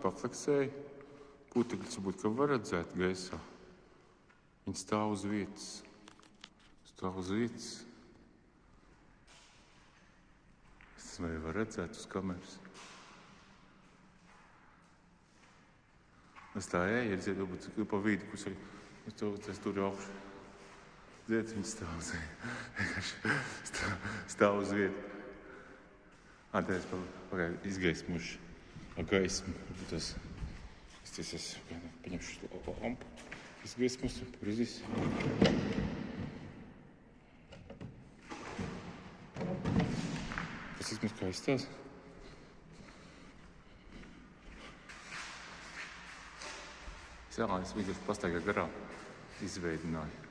Pafleksēju. Putekļus varbūt, ka var redzēt gaisā. Viņi stāv uz vietas. Es vai var redzēt uz kameras. Es tā eju, redziet, varbūt pa vidu, kurš arī es tur augšu. Redziet, viņi stāv uz vietu. Te es pagāju izgaismuši ar gaismu. Es paņemšu lampu, izgaismus, prizīs. Tas izmaz kā izstās. Es vienkārši pastaigā garām izveidināju.